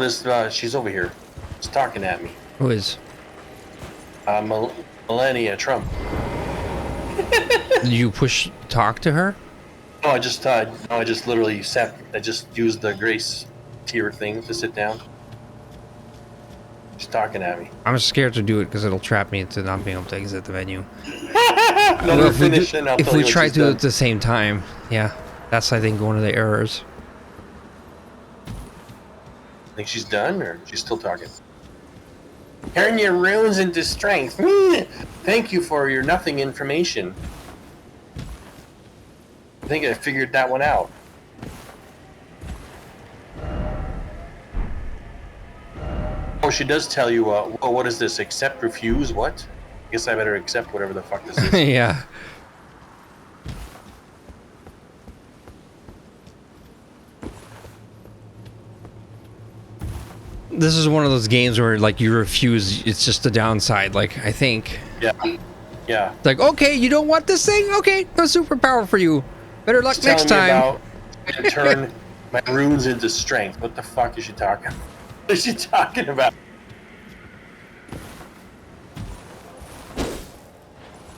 What is, she's over here. She's talking at me. Who is? Melania Trump. Did you talk to her? No, I just literally I just used the grace tier thing to sit down. She's talking at me. I'm scared to do it because it'll trap me into not being able to exit the menu. Well, if we try to do it at the same time, yeah, that's I think one of the errors. Think she's done, or she's still talking? Turn your runes into strength. Thank you for your nothing information. I think I figured that one out. Oh, she does tell you, oh, what is this? Accept, refuse, what? I guess I better accept whatever the fuck this is. Yeah. This is one of those games where, like, you refuse, it's just the downside, like, I think. Yeah. Yeah. It's like, okay, you don't want this thing? Okay, no superpower for you. Better luck next time. To turn my runes into strength. What the fuck is she talking about? What is she talking about?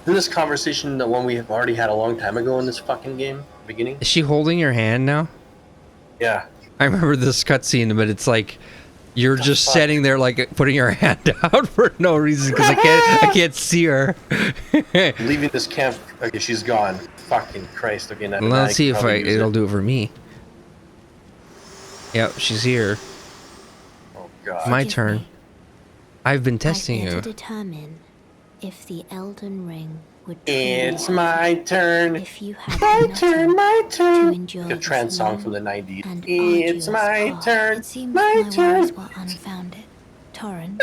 Isn't this conversation the one we have already had a long time ago in this fucking game? Beginning? Is she holding your hand now? Yeah. I remember this cutscene, but it's like you're just sitting there, like putting your hand out for no reason because I can't see her. Leaving this camp. Okay, she's gone. Fucking Christ! Okay, now let's see if it'll do it for me. Yep, she's here. Oh God. My turn. I've been testing you. To determine if the Elden Ring would. It's my turn. If you had my turn. To endure a trance song from the 90s. It's my turn. It seems my turn. Were unfounded. Torrin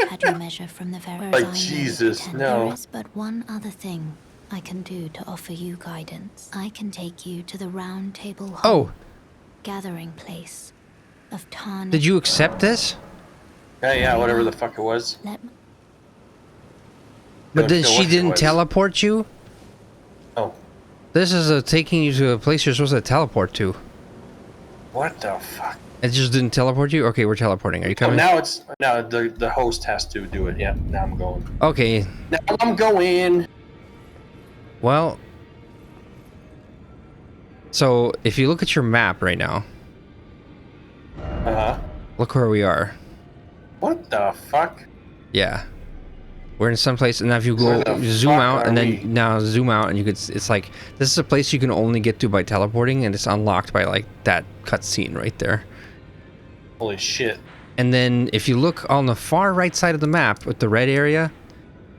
had your measure from the very. Like Jesus, no. There is but one other thing I can do to offer you guidance. I can take you to the Roundtable Hall, gathering place of Tarn. Did you accept this? Yeah, whatever the fuck it was. But then she didn't teleport you? Oh. This is taking you to a place you're supposed to teleport to. What the fuck? It just didn't teleport you? Okay, we're teleporting. Are you coming? Now the host has to do it. Yeah, now I'm going. Okay. Now I'm going. Well, so if you look at your map right now, look where we are. What the fuck? Yeah, we're in some place, and now if you go zoom out, and then now zoom out, and you could, it's like this is a place you can only get to by teleporting, and it's unlocked by like that cutscene right there. Holy shit! And then if you look on the far right side of the map with the red area,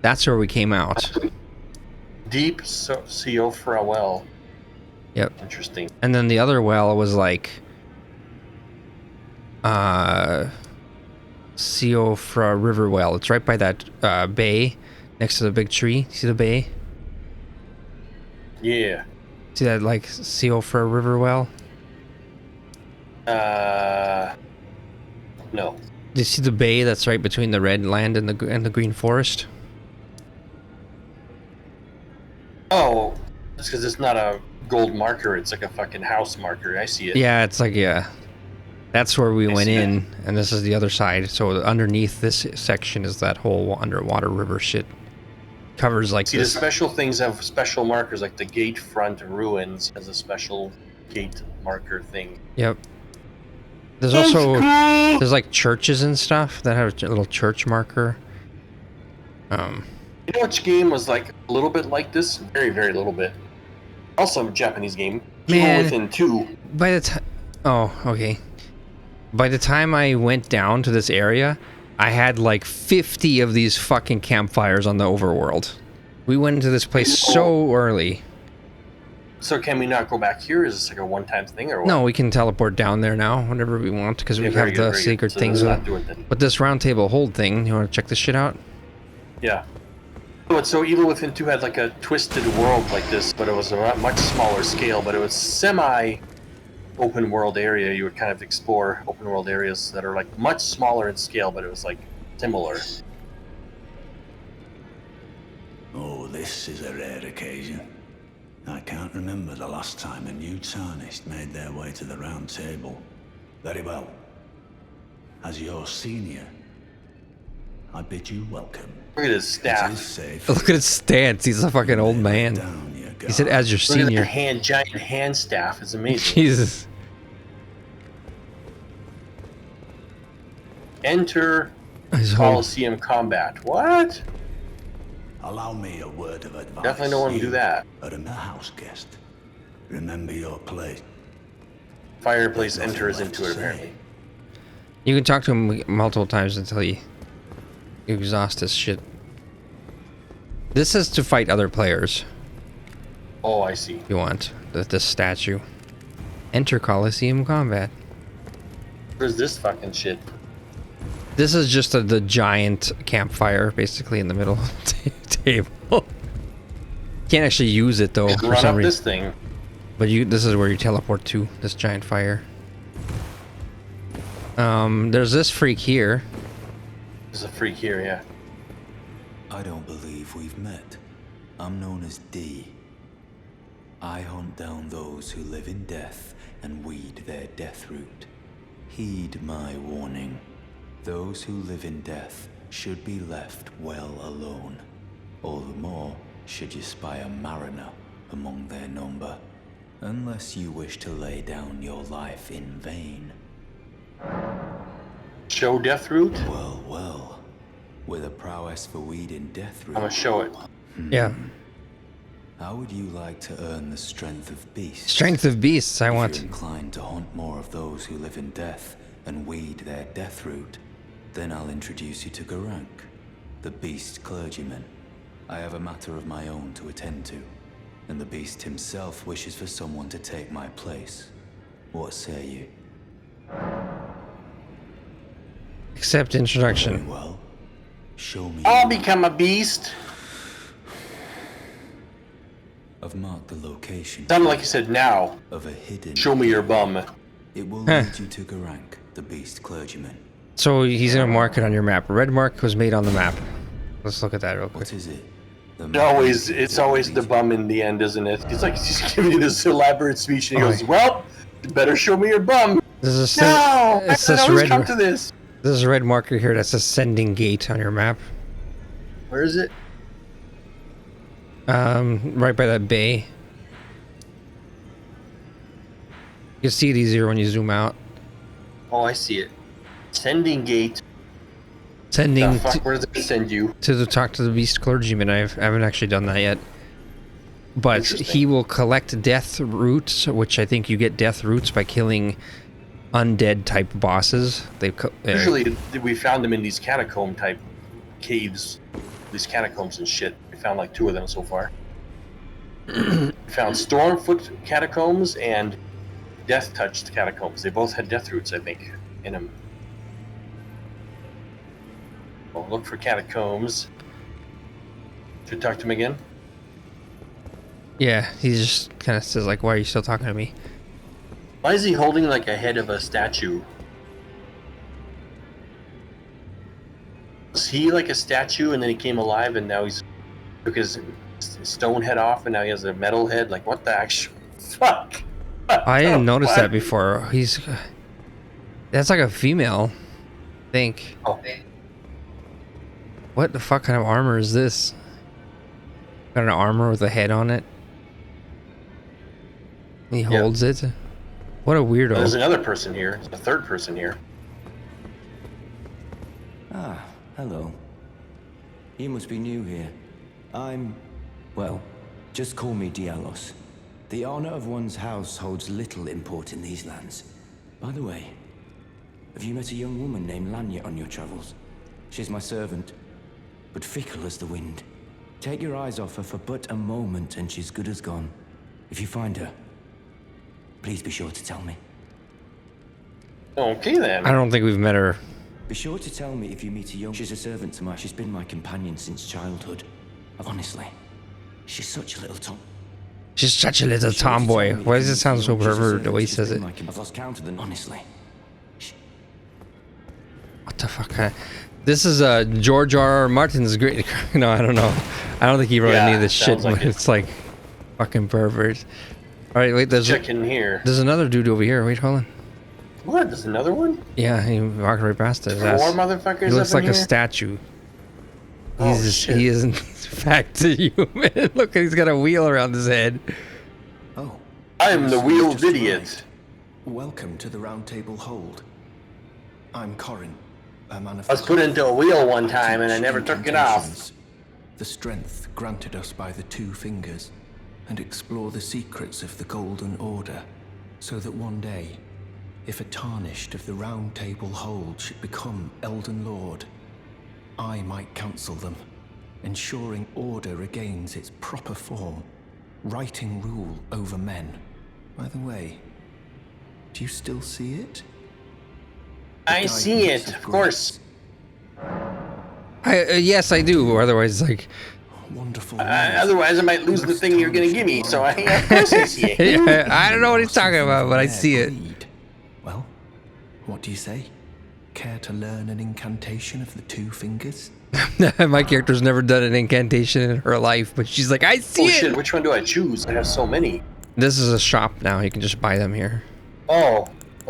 that's where we came out. Deep Siofra well. Yep. Interesting. And then the other well was like Siofra River well. It's right by that bay next to the big tree. See the bay? Yeah. See that like Siofra River well? No. Do you see the bay that's right between the red land and the green forest? Oh, that's because it's not a gold marker. It's like a fucking house marker. I see it. Yeah, it's like, yeah. That's where we went in, and this is the other side. So underneath this section is that whole underwater river shit. Covers like this. The special things have special markers, like the gate front ruins has a special gate marker thing. Yep. There's also, there's like churches and stuff that have a little church marker. You know which game was like a little bit like this? Very, very little bit. Also a Japanese game. Man, Within 2. By the time... Oh, okay. By the time I went down to this area, I had like 50 of these fucking campfires on the overworld. We went into this place so early. So can we not go back here? Is this like a one-time thing or what? No, we can teleport down there now whenever we want because we have the sacred things. But this Roundtable hold thing, you want to check this shit out? Yeah. So Evil Within 2 had like a twisted world like this, but it was a much smaller scale, but it was semi-open world area. You would kind of explore open world areas that are like much smaller in scale, but it was like similar. Oh, this is a rare occasion. I can't remember the last time a new Tarnished made their way to the Round Table. Very well. As your senior, I bid you welcome. Look at his It is staff. safe. Look at his stance. He's a fucking old man. Down you go. He said, "As your Look at senior." that giant hand staff. It's amazing. Jesus. Enter His whole Coliseum combat. What? Allow me a word of advice. Definitely don't want to do that. Are a house guest. Remember your place. Fireplace enters into it apparently. You can talk to him multiple times until you exhaust his shit. This is to fight other players. Oh, I see. If you want this statue. Enter Coliseum combat. Where's this fucking shit? This is just the giant campfire, basically in the middle of the table. Can't actually use it though for Run some up reason. this thing. But this is where you teleport to, this giant fire. There's this freak here. There's a freak here, yeah. I don't believe we've met. I'm known as D. I hunt down those who live in death and weed their death root. Heed my warning. Those who live in death should be left well alone. All the more should you spy a mariner among their number. Unless you wish to lay down your life in vain. Show death root? Well, well. With a prowess for weeding death root. I'm gonna show it. Yeah. How would you like to earn the strength of beasts? Strength of beasts, I If want. you're inclined to hunt more of those who live in death and weed their death root, then I'll introduce you to Garank, the beast clergyman. I have a matter of my own to attend to, and the beast himself wishes for someone to take my place. What say you? Accept Very introduction. well. Show me. I'll become a beast. I've marked the location Sounded like you said now. of a hidden. Show me your bum. It will Huh. lead you to Garank, the beast clergyman. So he's gonna mark it on your map. A red mark was made on the map. Let's look at that real quick. What is it? The It's always the bum in the end, isn't it? He's like, he's giving you this elaborate speech, and he goes, Oh. "Well, you better show me your bum." This is No, I it's didn't this always red. come to this. This is a red marker here that says sending gate on your map. Where is it? Right by that bay. You can see it easier when you zoom out. Oh, I see it. Sending gate. Sending The fuck, where does it send you? to talk to the beast clergyman. I haven't actually done that yet. But Interesting. he will collect death roots, which I think you get death roots by killing undead type bosses. Usually, we found them in these catacomb type caves, these catacombs and shit. We found like 2 of them so far. We found Stormfoot catacombs and Death Touched catacombs. They both had death roots, I think, in them. Well, look for catacombs. Should we talk to him again? Yeah, he just kind of says like, "Why are you still talking to me?" Why is he holding like a head of a statue? Was he like a statue and then he came alive and now he's took his stone head off and now he has a metal head? Like, what the actual fuck? I didn't notice What? that before. That's like a female, I think. Oh, What the fuck kind of armor is this? Got an armor with a head on it. He Yeah. holds it. What a there's weirdo. another person here. There's a third person here. Ah, hello. You must be new here. Well, just call me Dialos. The honor of one's house holds little import in these lands. By the way, have you met a young woman named Lanya on your travels? She's my servant, but fickle as the wind. Take your eyes off her for but a moment and she's good as gone. If you find her, please be sure to tell me. Okay then. I don't think we've met her. Be sure to tell me if you meet a young... She's a servant to she's been my companion since childhood. Honestly, she's such a little She's such a little tomboy. Why does it sound so perverted the way he says it? I've lost count of them, honestly. What the fuck? This is George R.R. Martin's great. No, I don't know. I don't think he wrote Yeah, any of this shit. sounds like it. It's like fucking pervert. All right, wait. There's Check in here. another dude over here. Wait, hold on. What? There's another one? Yeah, he walked right past his More ass. motherfuckers He looks up like in a here? statue. Oh, He's shit. he isn't back to human. Look, he's got a wheel around his head. Oh. I am the yes, wheeled just idiot. arrived. Welcome to the Roundtable Hold. I'm Corin, a man of I was put into a wheel one time and I never took it off. incantations, the strength granted us by the Two Fingers, and explore the secrets of the Golden Order, so that one day, if a tarnished of the Roundtable Hold should become Elden Lord, I might counsel them, ensuring order regains its proper form, righting rule over men. By the way, do you still see it? I see it, of course. Yes, I do. Otherwise, like, Wonderful. Otherwise, I might lose the thing you're gonna give me, so of course I see it. yeah, I don't know what he's talking about, but I see it. Well, what do you say? Care to learn an incantation of the Two Fingers? My character's never done an incantation in her life, but she's like, I see Oh it. shit, which one do I choose? I have so many. This is a shop now. You can just buy them here, Oh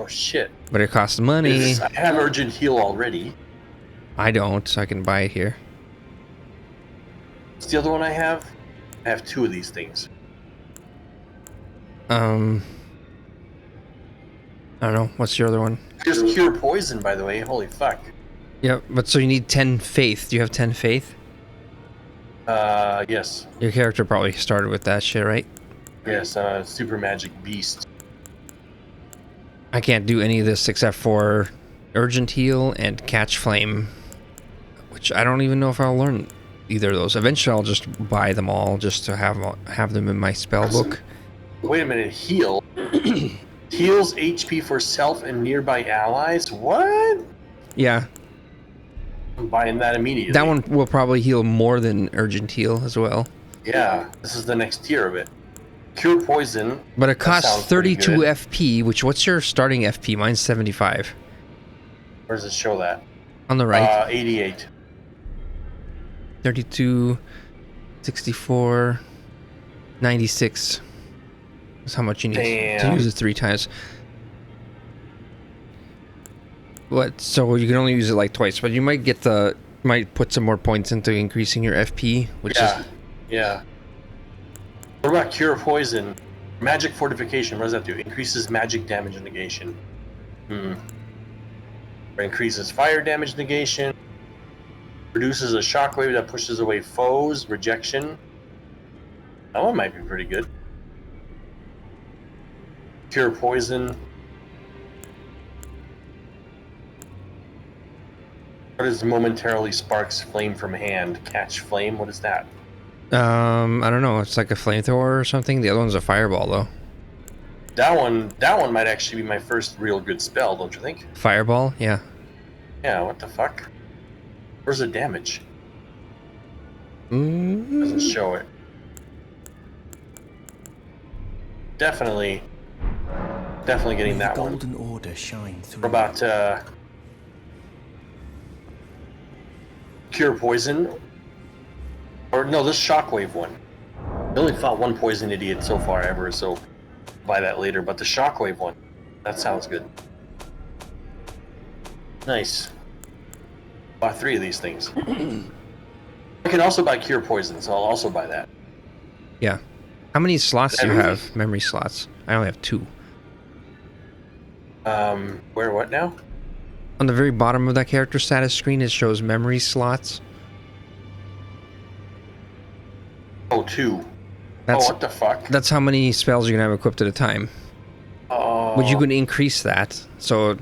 shit. but it costs money. I have urgent heal already. I don't, so I can buy it here. What's the other one I have? I have 2 of these things. I don't know. What's your other one? Here's cure poison, by the way. Holy fuck. Yep, but so you need 10 faith. Do you have 10 faith? Yes. Your character probably started with that shit, right? Yes, super magic beast. I can't do any of this except for urgent heal and catch flame, which I don't even know if I'll learn either of those. Eventually, I'll just buy them all just to have them in my spell book. Wait a minute, heal. Heals HP for self and nearby allies? What? Yeah, I'm buying that immediately. that one will probably heal more than urgent heal as well. Yeah, this is the next tier of it. Cure poison. But it That costs sounds pretty 32 good. FP, which what's your starting FP? Mine's 75. Where does it show that? On the right. 88. 32, 64, 96. That's how much you need to Damn. use it 3 times. What? So you can only use it like twice, but you might put some more points into increasing your FP, which Yeah. is Yeah. What about cure poison? Magic fortification. What does that do? Increases magic damage negation. Or increases fire damage negation. Produces a shockwave that pushes away foes. Rejection. That one might be pretty good. Cure poison. What is momentarily sparks flame from hand? Catch flame? What is that? I don't know. It's like a flamethrower or something. The other one's a fireball, though. That one might actually be my first real good spell, don't you think? Fireball? Yeah. Yeah, what the fuck? Where's the damage? Mm. Doesn't show it. Definitely getting May that the one. Golden Order shine through. What about cure poison? Or no, this shockwave one. I only fought one poison idiot so far ever, so buy that later. But the shockwave one, that sounds good. Nice. Bought 3 of these things. I can also buy cure poison, so I'll also buy that. Yeah. How many slots do you Everything. have? Memory slots. I only have 2. Where what now? On the very bottom of that character status screen, it shows memory slots. Oh, 2. That's Oh, what the fuck? that's how many spells you can have equipped at a time. Oh. But you can increase that. So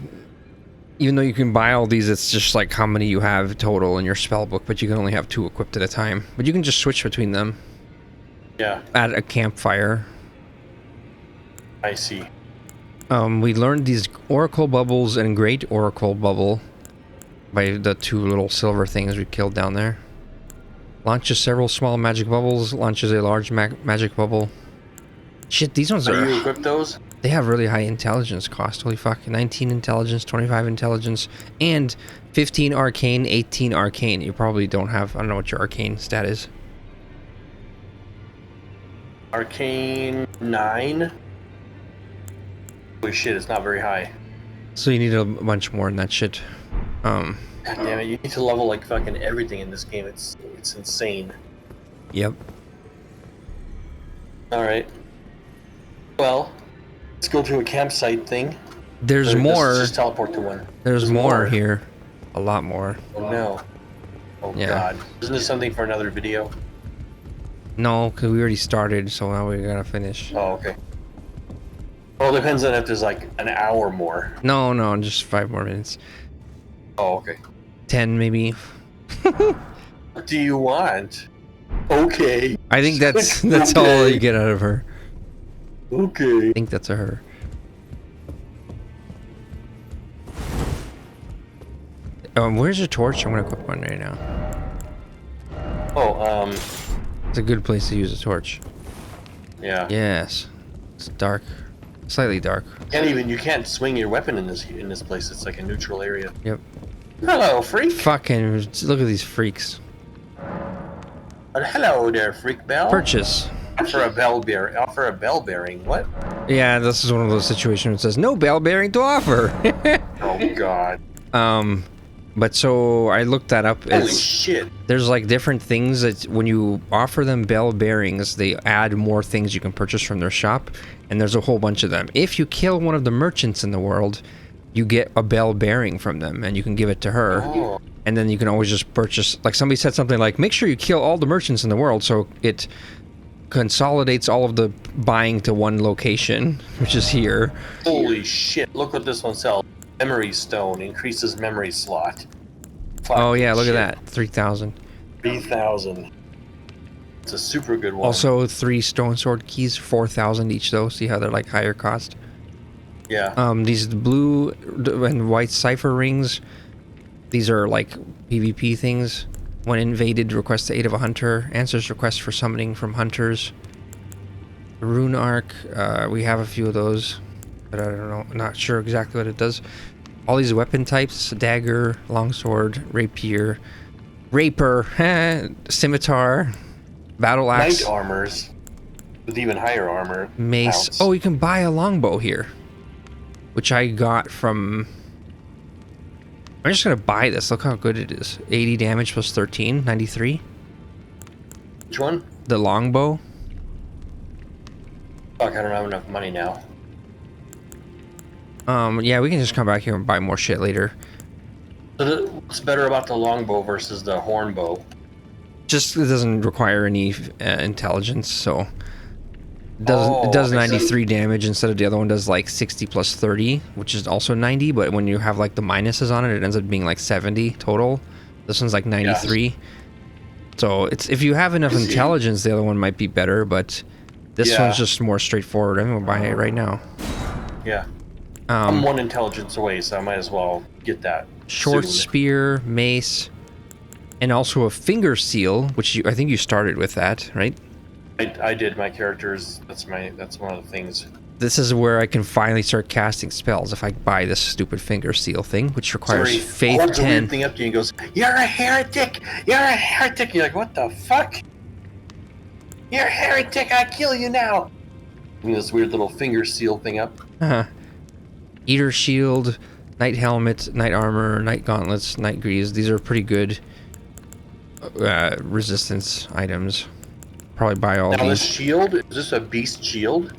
even though you can buy all these, it's just like how many you have total in your spell book, but you can only have 2 equipped at a time. But you can just switch between them Yeah, at a campfire. I see. We learned these Oracle Bubbles and Great Oracle Bubble by the 2 little silver things we killed down there. Launches several small magic bubbles, launches a large magic bubble. Shit, these ones So are... you equip those? They have really high intelligence cost. Holy fuck. 19 intelligence, 25 intelligence, and 15 arcane, 18 arcane. You probably don't have... I don't know what your arcane stat is. Arcane 9. Holy shit, it's not very high. So you need a bunch more than that shit. God damn it! You need to level like fucking everything in this game. It's insane. Yep. All right. Well, let's go to a campsite thing. There's Or more. Just teleport to one. There's more here. A lot more. Oh no. Oh Yeah. god. Isn't this something for another video? No, because we already started, so now we gotta finish. Oh, okay. Well, it depends on if there's like an hour more. No, just 5 more minutes. Oh, okay. 10 maybe. What do you want? Okay. I think that's all you get out of her. Okay. I think that's a her. Where's your torch? I'm gonna equip one right now. Oh, It's a good place to use a torch. yeah. Yes. It's dark. Slightly dark. You can't swing your weapon in this place. It's like a neutral area. Yep. Hello, freak. Fucking look at these freaks. Hello there, freak bell. Purchase. Offer a bell bearing. What? Yeah, this is one of those situations where it says no bell bearing to offer. Oh god. But so I looked that up. Holy shit. There's like different things that when you offer them bell bearings, they add more things you can purchase from their shop, and there's a whole bunch of them. If you kill one of the merchants in the world, you get a bell bearing from them, and you can give it to her. Oh. And then you can always just purchase, like somebody said something like, make sure you kill all the merchants in the world, so it consolidates all of the buying to one location, which is here. Holy shit. Look what this one sells. Memory stone increases memory slot. Oh yeah, look shit. at that, 3,000. 3,000. It's a super good one. Also, 3 stone sword keys, 4,000 each though. See how they're like higher cost? Yeah. These blue and white cipher rings, these are like PvP things. When invaded, request the aid of a hunter. Answers requests for summoning from hunters. Rune arc, we have a few of those, but I don't know, I'm not sure exactly what it does. All these weapon types: dagger, longsword, rapier, raper, scimitar, battle axe, Knight armors with even higher armor. mace. Mounts. Oh, you can buy a longbow here, which I got from... I'm just gonna buy this. Look how good it is. 80 damage plus 13, 93. Which one? The longbow. Fuck, I don't have enough money now. Yeah, we can just come back here and buy more shit later. So what's better about the longbow versus the hornbow? Just it doesn't require any intelligence, so it does 93 damage instead of the other one does like 60 plus 30, which is also 90. But when you have like the minuses on it, it ends up being like 70 total. This one's like 93. Yeah. So it's if you have enough intelligence, the other one might be better, but this one's just more straightforward. I'm gonna buy it right now. Yeah. I'm 1 intelligence away, so I might as well get that. Short soon. spear, mace, and also a finger seal, which I think you started with that, right? I did. My characters. That's one of the things. This is where I can finally start casting spells if I buy this stupid finger seal thing, which requires faith holds 10. a weird thing up to you and goes, "You're a heretic! You're a heretic!" You're like, "What the fuck? You're a heretic! I kill you now!" And this weird little finger seal thing up. Eater shield, knight helmet, knight armor, knight gauntlets, knight greaves. These are pretty good resistance items. Probably buy all now these. This shield, is this a beast shield?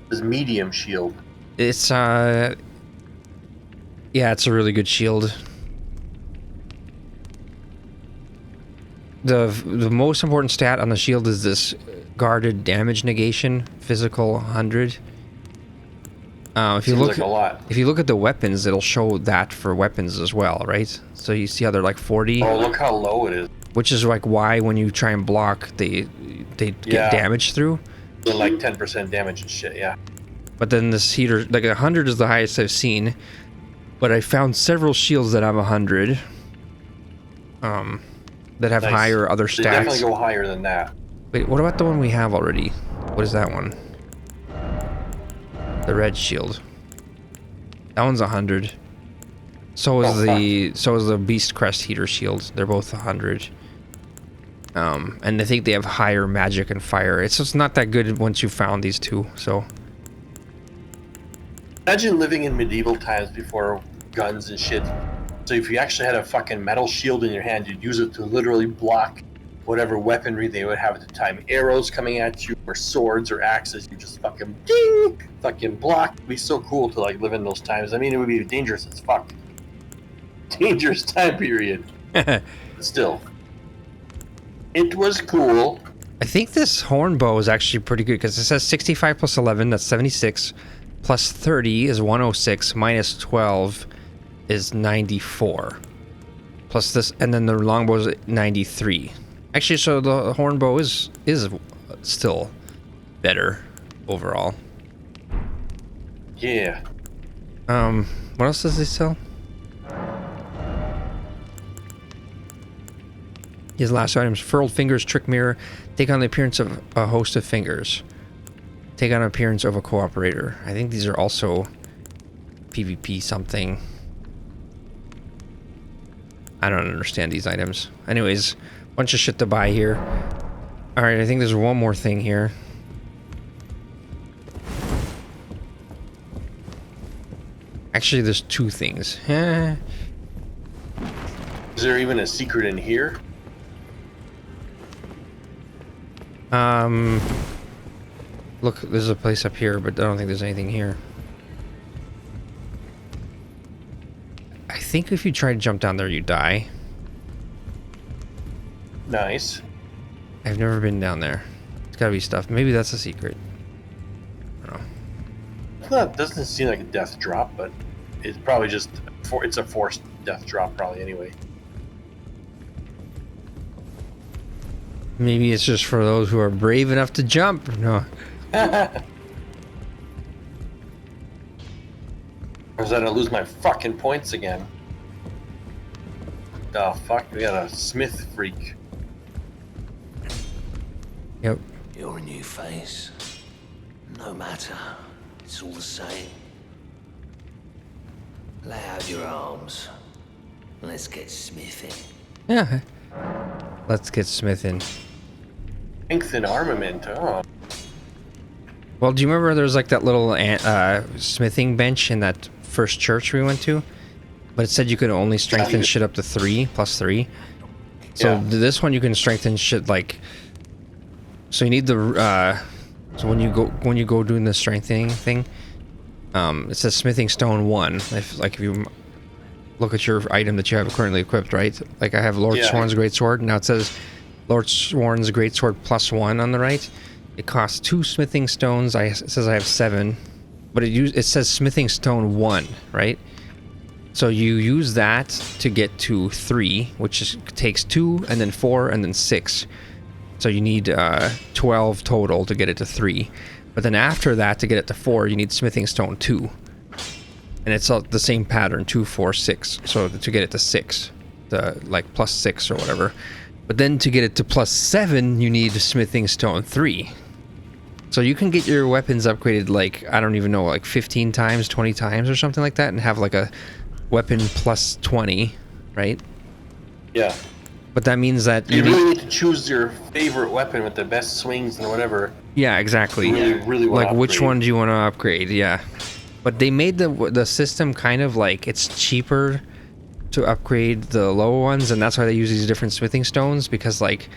This is medium shield. It's yeah, it's a really good shield. The most important stat on the shield is this guarded damage negation, physical 100. If you Seems look like a lot. If you look at the weapons, it'll show that for weapons as well, right? So you see how they're like 40. Oh, look how low it is. Which is like why when you try and block, they get damage through. So like 10% damage and shit. Yeah. But then this heater, like 100 is the highest I've seen. But I found several shields that have 100. That have higher other stats. They definitely go higher than that. Wait, what about the one we have already? What is that one? The red shield. That one's 100. So is the Beast Crest heater shield. They're both 100. And I think they have higher magic and fire. It's just not that good once you found these two. So Imagine living in medieval times before guns and shit. So if you actually had a fucking metal shield in your hand, you'd use it to literally block whatever weaponry they would have at the time. Arrows coming at you, or swords or axes, you just fucking ding, fucking block. It'd be so cool to like live in those times. I mean, it would be dangerous as fuck. Dangerous time period. But still, it was cool. I think this horn bow is actually pretty good because it says 65 plus 11, that's 76, plus 30 is 106, minus 12 is 94. Plus this, and then the longbow is 93. Actually, so the horn bow is still better overall. Yeah. What else does this sell? His last items: furled fingers, trick mirror, take on the appearance of a host of fingers, take on appearance of a cooperator. I think these are also PvP something. I don't understand these items. Anyways, bunch of shit to buy here. Alright, I think there's one more thing here. Actually, there's two things. Is there even a secret in here? Look, there's a place up here, but I don't think there's anything here. I think if you try to jump down there, you die. Nice. I've never been down there. It's gotta be stuff. Maybe that's a secret. I don't know. That doesn't seem like a death drop, but it's probably just it's a forced death drop, probably anyway. Maybe it's just for those who are brave enough to jump. No. Or was I gonna lose my fucking points again? Oh fuck, we got a smith freak. Yep. You're a new face. No matter. It's all the same. Lay out your arms. Let's get smithing. Yeah. Let's get smithing. Strength and armament, oh. Well, do you remember there was like that little smithing bench in that first church we went to? But it said you could only strengthen shit up to 3, plus 3. So this one you can strengthen shit like... So you need the... so when you go doing the strengthening thing, it says smithing stone 1. If you look at your item that you have currently equipped, right? Like I have Lord Sworn's Greatsword, and now it says Lord Sworn's Greatsword plus 1 on the right. It costs 2 smithing stones. It says I have 7, but it says smithing stone 1, right? So you use that to get to 3, which takes 2, and then 4, and then 6. So you need 12 total to get it to 3. But then after that, to get it to 4, you need smithing stone 2. And it's the same pattern, 2, 4, 6. So to get it to 6, like plus 6 or whatever. But then to get it to plus 7, you need smithing stone 3. So you can get your weapons upgraded like, I don't even know, like 15 times, 20 times or something like that, and have like a weapon plus 20, right? Yeah. But that means that you really need to choose your favorite weapon with the best swings and whatever. Yeah, exactly. Really like upgrade. Which one do you want to upgrade? Yeah. But they made the system kind of like it's cheaper to upgrade the lower ones, and that's why they use these different smithing stones, because like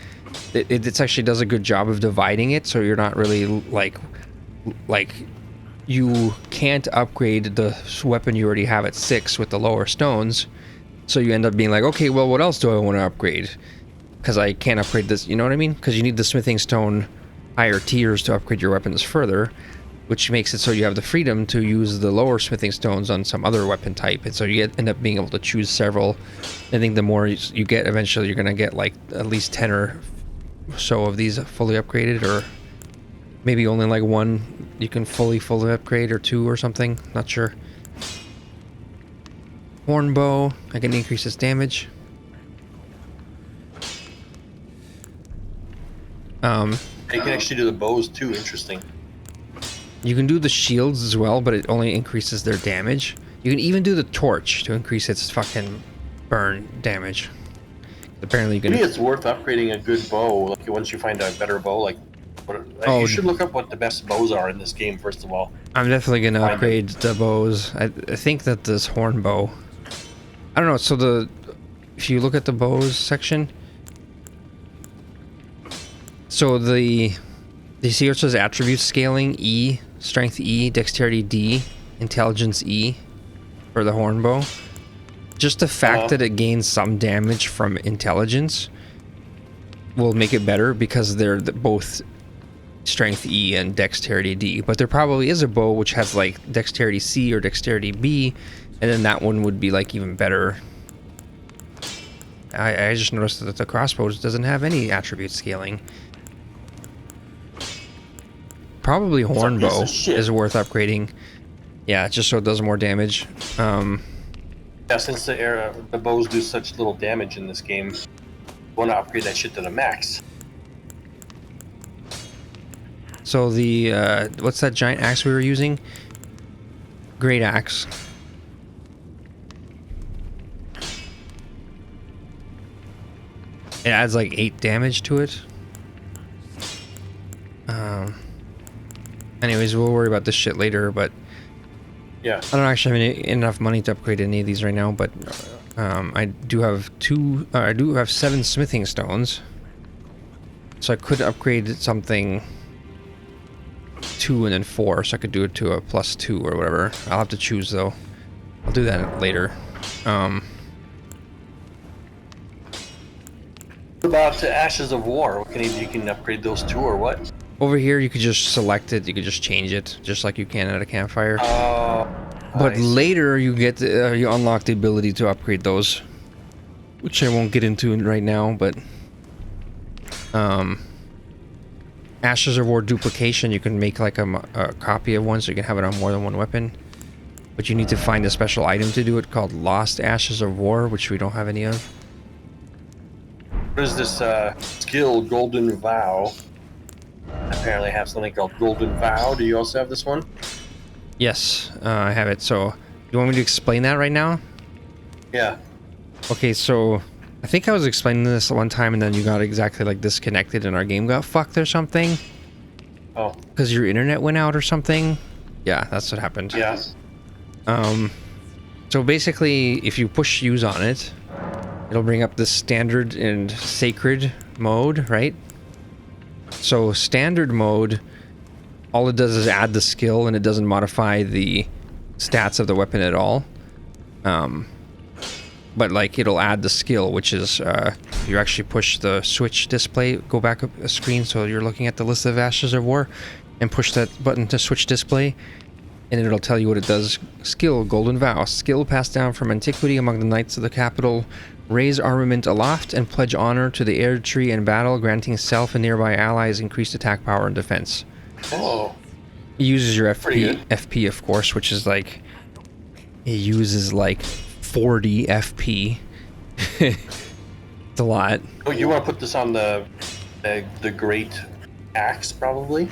it actually does a good job of dividing it, so you're not really like you can't upgrade the weapon you already have at 6 with the lower stones, so you end up being like, okay, well, what else do I want to upgrade? Because I can't upgrade this, you know what I mean? Because you need the smithing stone higher tiers to upgrade your weapons further, which makes it so you have the freedom to use the lower smithing stones on some other weapon type, and so you end up being able to choose several. I think the more you get, eventually you're gonna get like at least 10 or so of these fully upgraded, or maybe only like 1 you can fully upgrade, or 2 or something, not sure. Horn bow, I can increase its damage. You can actually do the bows too, interesting. You can do the shields as well, but it only increases their damage. You can even do the torch to increase its fucking burn damage. Apparently you can... Maybe it's worth upgrading a good bow, like once you find a better bow, like You should look up what the best bows are in this game, first of all. I'm definitely gonna upgrade the bows. I think that this horn bow, I don't know, so if you look at the bows section, so you see it says attribute scaling E, strength E, dexterity D, intelligence E for the horn bow. Just the fact that it gains some damage from intelligence will make it better, because they're both strength E and dexterity D. But there probably is a bow which has like dexterity C or dexterity B, and then that one would be like even better. I just noticed that the crossbow doesn't have any attribute scaling. Probably horn bow is worth upgrading. Yeah, just so it does more damage. Yeah, since the bows do such little damage in this game, I want to upgrade that shit to the max. So the what's that giant axe we were using? Great axe. It adds like 8 damage to it. Anyways, we'll worry about this shit later, but yeah, I don't actually have enough money to upgrade any of these right now, but I do have 7 smithing stones, so I could upgrade something 2 and then 4, so I could do it to a +2 or whatever. I'll have to choose though. I'll do that later. What about the Ashes of War? You can upgrade those too, or what? Over here, you could just select it. You could just change it, just like you can at a campfire. But later, you get you unlock the ability to upgrade those, which I won't get into right now. But Ashes of War duplication, you can make like a copy of one, so you can have it on more than one weapon. But you need to find a special item to do it called Lost Ashes of War, which we don't have any of. What is this skill, Golden Vow? Apparently I have something called Golden Vow. Do you also have this one? Yes, I have it. So, you want me to explain that right now? Yeah. Okay, so I think I was explaining this one time, and then you got exactly like disconnected, and our game got fucked or something. Oh. Because your internet went out or something. Yeah, that's what happened. Yeah. So basically, if you push use on it, it'll bring up the standard and sacred mode, right? So standard mode, all it does is add the skill, and it doesn't modify the stats of the weapon at all. But like it'll add the skill, which is you actually push the switch display, go back up a screen, so you're looking at the list of Ashes of War, and push that button to switch display, and it'll tell you what it does. Skill, Golden Vow. Skill passed down from antiquity among the knights of the capital. Raise armament aloft and pledge honor to the heir tree in battle, granting self and nearby allies increased attack power and defense. Oh. It uses your FP, of course, which is like, it uses like 40 FP. It's a lot. Oh, you want to put this on the Great Axe, probably?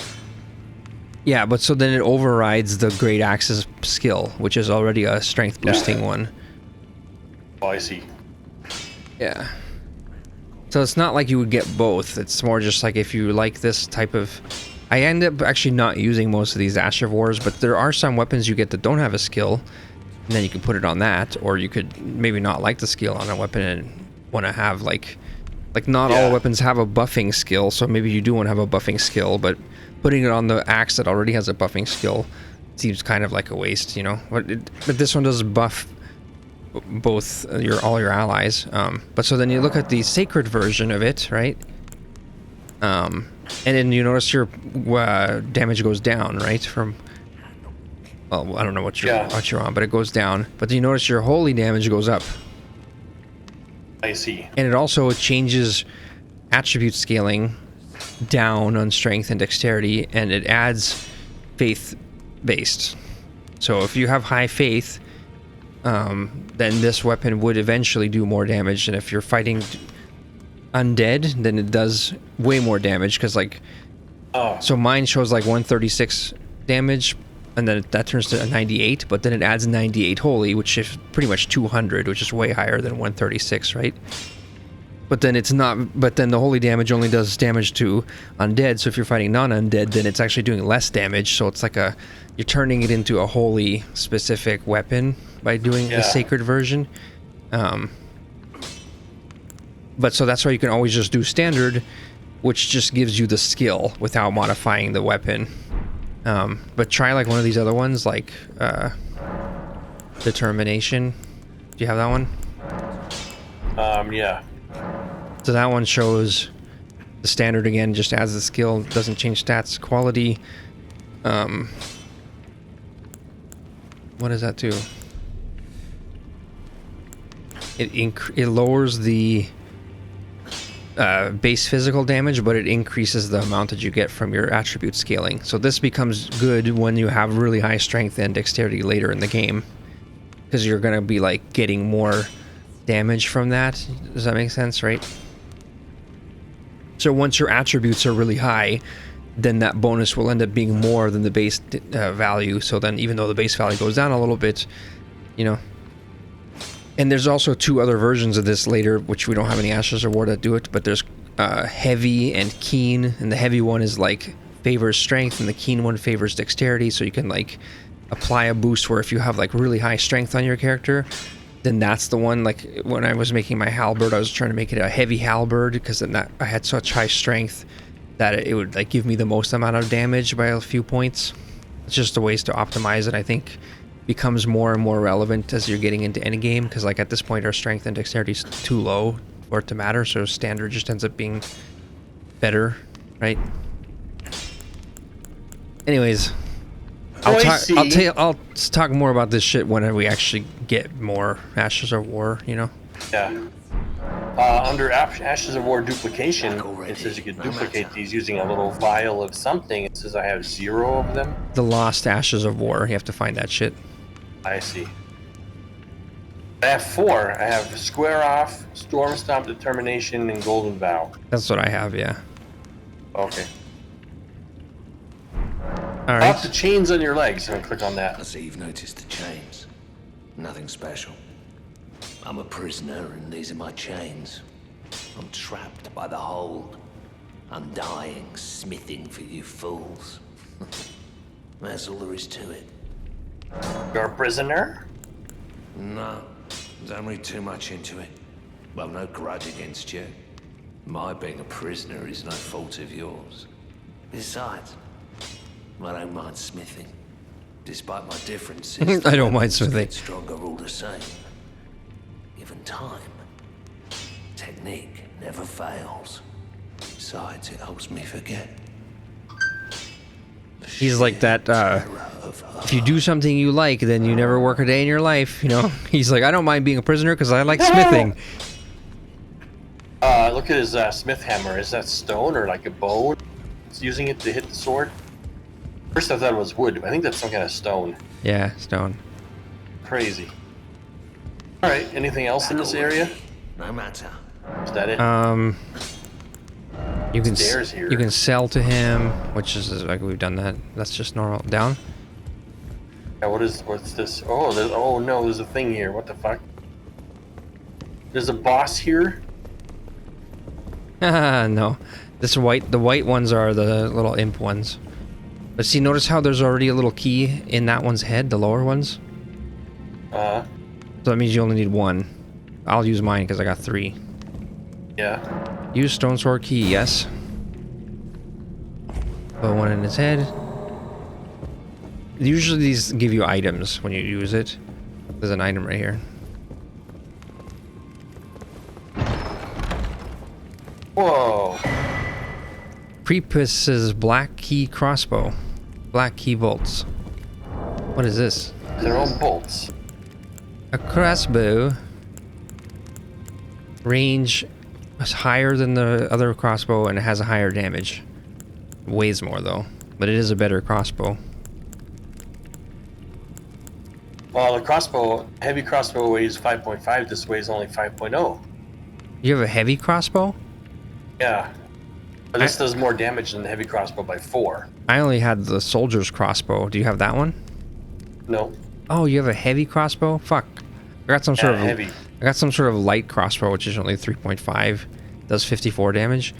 Yeah, but so then it overrides the Great Axe's skill, which is already a strength boosting one. Oh, I see. Yeah. So it's not like you would get both. It's more just like if you like this type of... I end up actually not using most of these Ash of Wars, but there are some weapons you get that don't have a skill, and then you can put it on that, or you could maybe not like the skill on a weapon and want to have like not all weapons have a buffing skill, so maybe you do want to have a buffing skill, but putting it on the axe that already has a buffing skill seems kind of like a waste, you know? But this one does buff both all your allies. But so then you look at the sacred version of it, right? And then you notice your damage goes down, right? From, well, I don't know what you're on, but it goes down. But then you notice your holy damage goes up. I see. And it also changes attribute scaling down on strength and dexterity, and it adds faith based. So if you have high faith, then this weapon would eventually do more damage, and if you're fighting undead, then it does way more damage, because like so mine shows like 136 damage, and then that turns to a 98, but then it adds 98 holy, which is pretty much 200, which is way higher than 136, right? But then it's not. But then the holy damage only does damage to undead. So if you're fighting non-undead, then it's actually doing less damage. So it's like you're turning it into a holy specific weapon by doing the sacred version. But so that's why you can always just do standard, which just gives you the skill without modifying the weapon. But try like one of these other ones, like determination. Do you have that one? Yeah. So that one shows the standard again, just adds the skill, doesn't change stats, quality. What does that do? It lowers the base physical damage, but it increases the amount that you get from your attribute scaling. So this becomes good when you have really high strength and dexterity later in the game, because you're gonna be like getting more damage from that. Does that make sense, right? So once your attributes are really high, then that bonus will end up being more than the base value. So then even though the base value goes down a little bit, you know. And there's also 2 other versions of this later, which we don't have any Ashes of War that do it, but there's heavy and keen, and the heavy one is like favors strength and the keen one favors dexterity. So you can like apply a boost where if you have like really high strength on your character, then that's the one. Like when I was making my halberd, I was trying to make it a heavy halberd, because then I had such high strength that it would like give me the most amount of damage by a few points. It's just the ways to optimize it, I think, becomes more and more relevant as you're getting into any game, because like at this point our strength and dexterity is too low for it to matter, so standard just ends up being better, right? Anyways, I'll talk more about this shit when we actually get more Ashes of War, you know? Yeah. Under Ashes of War duplication, it says you can duplicate these using a little vial of something. It says I have 0 of them. The lost Ashes of War. You have to find that shit. I see. I have 4. I have Square Off, Storm Stomp, Determination, and Golden Vow. That's what I have, yeah. Okay. All Off right. the chains on your legs. I'm gonna click on that. I see you've noticed the chains. Nothing special. I'm a prisoner and these are my chains. I'm trapped by the hold. I'm dying, smithing for you fools. That's all there is to it. You're a prisoner? No, don't read too much into it. I've no grudge against you. My being a prisoner is no fault of yours. Besides, I don't mind smithing. Despite my differences, I don't mind smithing. get stronger all the same. Given time, technique never fails. Besides, it helps me forget. He's like that, if you do something you like, then you never work a day in your life, you know? He's like, I don't mind being a prisoner because I like smithing. Look at his smith hammer. Is that stone or like a bone? He's using it to hit the sword? First I thought it was wood, but I think that's some kind of stone. Yeah, stone. Crazy. Alright, anything else in this area? No matter. Is that it? You can Stairs here. you can sell to him, which is like we've done that. That's just normal. Down. Yeah, what's this? Oh no, there's a thing here. What the fuck? There's a boss here? No. The white ones are the little imp ones. But see, notice how there's already a little key in that one's head, the lower ones? Uh-huh. So that means you only need 1. I'll use mine because I got 3. Yeah. Use stone sword key, yes. Put 1 in his head. Usually these give you items when you use it. There's an item right here. Whoa. Prepus's black key crossbow. Black key bolts. What is this? Their own bolts. A crossbow. Range is higher than the other crossbow and it has a higher damage. Weighs more though, but it is a better crossbow. Well, the heavy crossbow weighs 5.5. This weighs only 5.0. You have a heavy crossbow? Yeah. But this does more damage than the heavy crossbow by 4. I only had the soldier's crossbow. Do you have that one? No. Oh, you have a heavy crossbow? Fuck. I got some sort of heavy. I got some sort of light crossbow, which is only 3.5. Does 54 damage.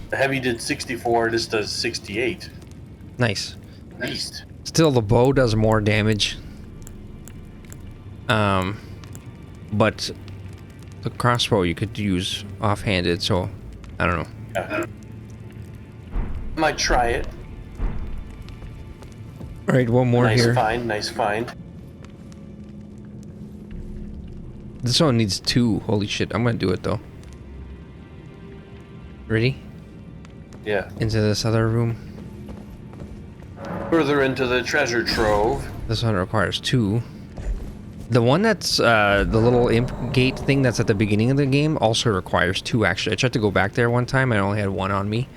The heavy did 64. This does 68. Nice. At least. Still, the bow does more damage. But the crossbow you could use offhanded, so I don't know. Yeah. I might try it. All right, one more nice here. Nice find. This one needs 2. Holy shit, I'm gonna do it though. Ready? Yeah. Into this other room. Further into the treasure trove. This one requires 2. The one that's the little imp gate thing that's at the beginning of the game also requires 2 actually. I tried to go back there one time, I only had 1 on me.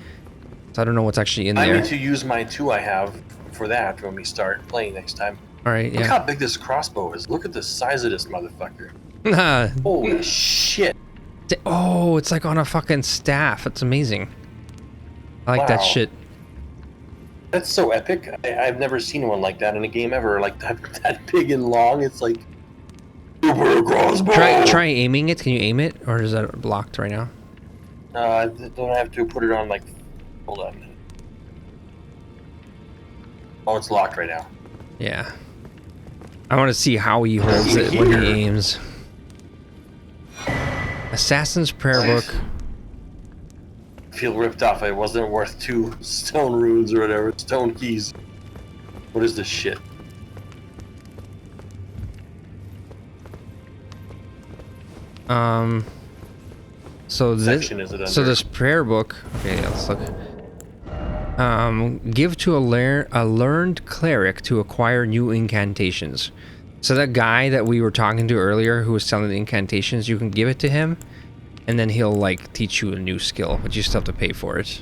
So I don't know what's actually in there. I need to use my 2 I have for that when we start playing next time. Alright, yeah. Look how big this crossbow is. Look at the size of this motherfucker. Holy shit. Oh, it's like on a fucking staff. It's amazing. I like that Wow. shit. That's so epic. I've never seen one like that in a game ever. Like that big and long. It's like super crossbow. Try aiming it. Can you aim it, or is that blocked right now? Don't I have to put it on like? Hold on. Oh, it's locked right now. Yeah. I want to see how he holds it when he aims. Assassin's Prayer Book. I feel ripped off. It wasn't worth 2 stone runes or whatever. Stone keys. What is this shit? So this. Section is it So under? this prayer book. Okay, yeah, let's look. Give to a learned cleric to acquire new incantations. So that guy that we were talking to earlier who was selling the incantations, you can give it to him, and then he'll like teach you a new skill, but you still have to pay for it.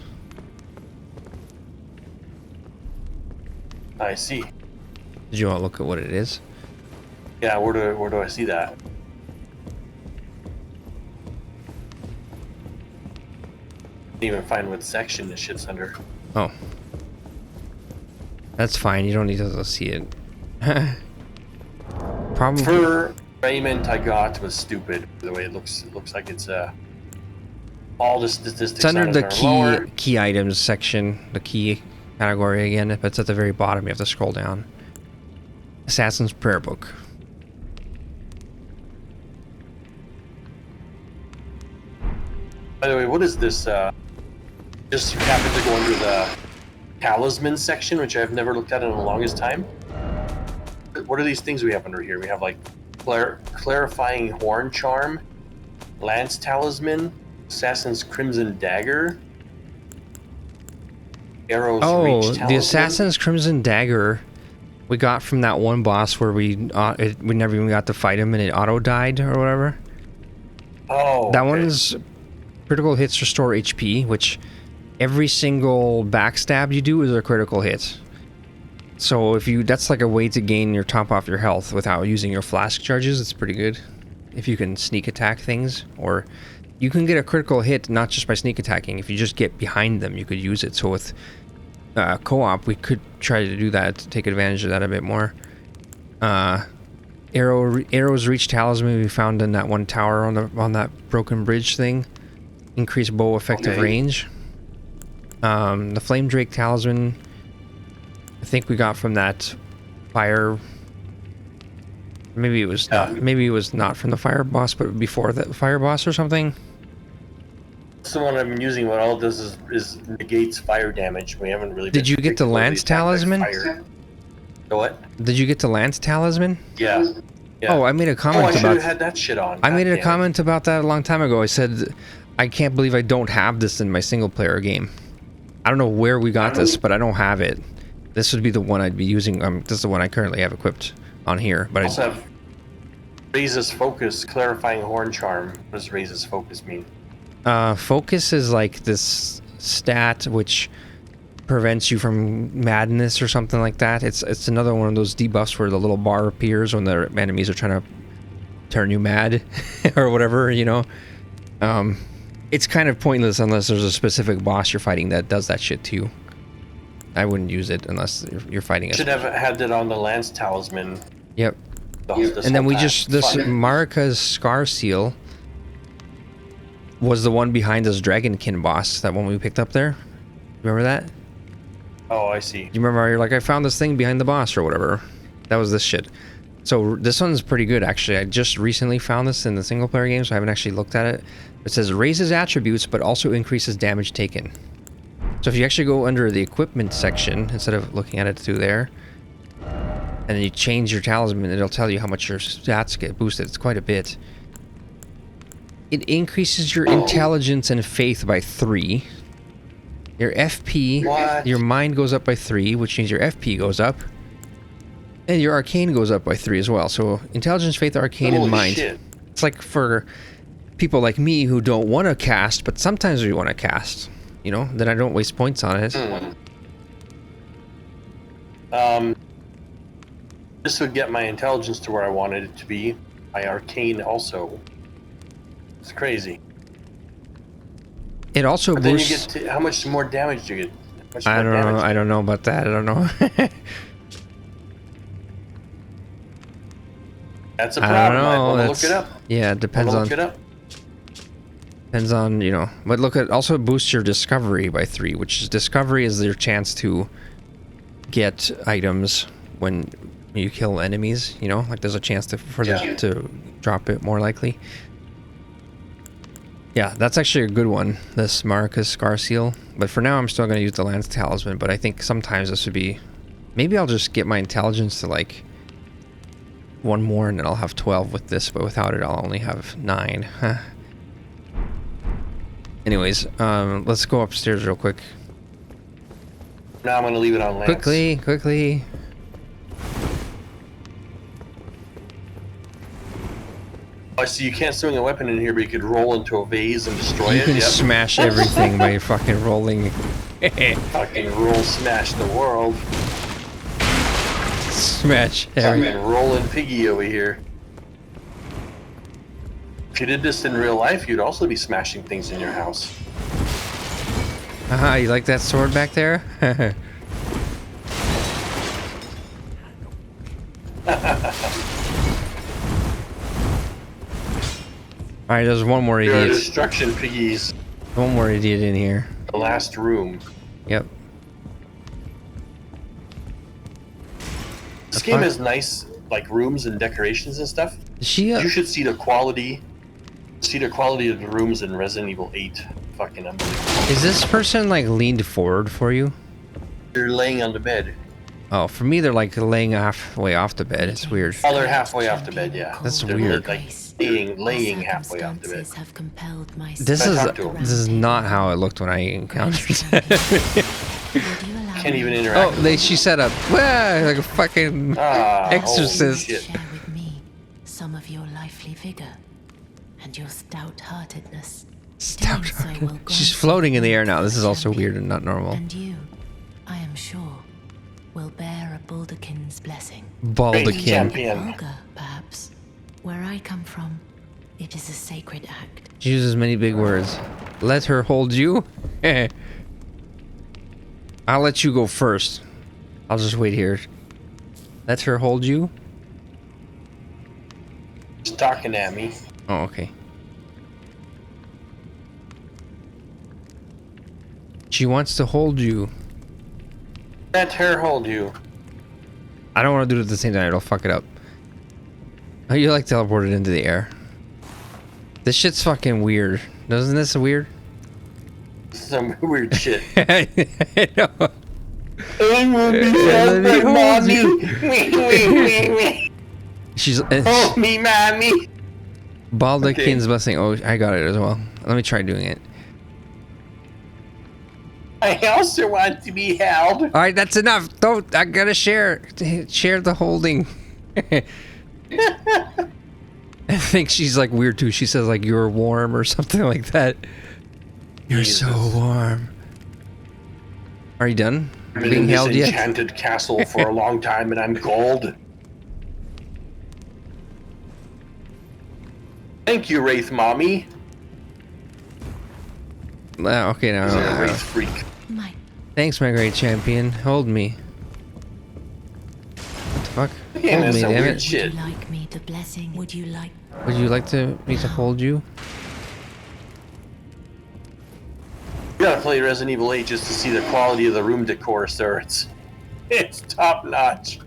I see. Did you want to look at what it is? Yeah, where do I see that? Didn't even find what section this shit's under. Oh. That's fine, you don't need to see it. Probably. For raiment I got was stupid. The way it looks like it's all the statistics. It's under on it the are lower. key items section, the key category again, but it's at the very bottom. You have to scroll down. Assassin's Prayer Book. By the way, what is this? Just happened to go under the talisman section, which I've never looked at in the longest time. What are these things we have under here? We have like clarifying horn charm, lance talisman, assassin's crimson dagger, arrows reach talisman. The assassin's crimson dagger we got from that one boss where we never even got to fight him and it auto died or whatever. Oh, that okay. one's critical hits restore HP, which every single backstab you do is a critical hit. So if you, that's like a way to gain your top off your health without using your flask charges. It's pretty good if you can sneak attack things, or you can get a critical hit not just by sneak attacking. If you just get behind them, you could use it. So with co-op, we could try to do that, to take advantage of that a bit more. Arrows reach talisman we found in that one tower on that broken bridge thing. Increase bow effective range. The flame drake talisman, I think we got from that fire. Maybe it was not. Maybe it was not from the fire boss, but before the fire boss or something. That's the one I've been using. What all it does is negates fire damage. We haven't really. Did you get the lance talisman? The what? Did you get the lance talisman? Yeah. Yeah. Oh, I made a comment I should about. have had that shit on. I made a damn comment about that a long time ago. I said, I can't believe I don't have this in my single player game. I don't know where we got this, but I don't have it. This would be the one I'd be using. This is the one I currently have equipped on here. But I also have raises focus, clarifying horn charm. What does raises focus mean? Focus is like this stat which prevents you from madness or something like that. It's another one of those debuffs where the little bar appears when the enemies are trying to turn you mad or whatever, you know. It's kind of pointless unless there's a specific boss you're fighting that does that shit to you. I wouldn't use it unless you're fighting. Should have had it on the lance talisman. Yep. And then we just, this Marika's Scar Seal was the one behind this Dragonkin boss, that one we picked up there. Remember that? Oh, I see. You remember you're like, I found this thing behind the boss or whatever. That was this shit. So this one's pretty good, actually. I just recently found this in the single player game, so I haven't actually looked at it. It says raises attributes, but also increases damage taken. So if you actually go under the equipment section, instead of looking at it through there, and then you change your talisman, it'll tell you how much your stats get boosted. It's quite a bit. It increases your intelligence and faith by 3. Your FP, your mind goes up by 3, which means your FP goes up. And your arcane goes up by 3 as well. So intelligence, faith, arcane, and mind. Shit. It's like for people like me who don't want to cast, but sometimes we want to cast. You know, then I don't waste points on it. This would get my intelligence to where I wanted it to be. My arcane also. It's crazy. It also But then boosts. you get how much more damage do you get? I don't know. I don't know about that. I don't know. That's a problem. I don't know. I want to That's, look it up. Yeah, it depends on. Look it up. Depends on, you know. But look, it also boosts your discovery by 3, which is discovery is your chance to get items when you kill enemies. You know, like there's a chance for them to drop it more likely. Yeah, that's actually a good one, this Marika's Scar Seal. But for now, I'm still going to use the Lance Talisman. But I think sometimes this would be... Maybe I'll just get my intelligence to, like, 1 more, and then I'll have 12 with this. But without it, I'll only have 9. Huh. Anyways, let's go upstairs real quick. Now I'm going to leave it on Lance. Quickly. I see you can't swing a weapon in here, but you could roll into a vase and destroy You it. can smash everything by fucking rolling. Fucking roll smash the world. Smash everything. Fucking rolling piggy over here. If you did this in real life, you'd also be smashing things in your house. Haha, you like that sword back there? Alright, there's one more There are idiot. destruction piggies. One more idiot in here. The last room. Yep. This game has nice, like, rooms and decorations and stuff. You should see the quality. See the quality of the rooms in Resident Evil 8. Fucking unbelievable. Is this person, like, leaned forward for you? They're laying on the bed. Oh, for me, they're, like, laying halfway off the bed. It's weird. Oh, they're halfway off the bed, yeah. That's They're weird. Like, laying halfway off the bed. This is not how it looked when I encountered it. Can't even interact. Oh, she set up. Wah, like a fucking exorcist. Share with me some of your lively vigor and your stout-heartedness. Stout-hearted. She's floating in the air now. This is also weird and not normal. And you, I am sure, will bear a Baldakin's blessing. Baldakin. Champion. Vulgar, perhaps. Where I come from, it is a sacred act. She uses many big words. Let her hold you? I'll let you go first. I'll just wait here. Let her hold you? She's talking at me. Oh, okay. She wants to hold you. Let her hold you. I don't want to do it at the same time. It'll fuck it up. Oh, you like teleported into the air. This shit's fucking weird. Doesn't this weird? Some weird shit. I know. Let me hold you. She's Hold me, mommy. Baldakin's blessing. Oh, I got it as well. Let me try doing it. I also want to be held. All right, that's enough. Don't. I gotta share the holding. I think she's like weird too. She says like you're warm or something like that. You're Jesus. so warm. Are you done I've been being in this held yet? enchanted castle for a long time and I'm cold. Thank you, Wraith Mommy. Okay, now. She's a Wraith freak. Thanks, my great champion. Hold me. What the fuck? Game Hold has me, some damn weird it. shit. Would you like me to blessing? Would you like? Would you like me to hold you? You gotta play Resident Evil 8 just to see the quality of the room decor, sir. It's top notch.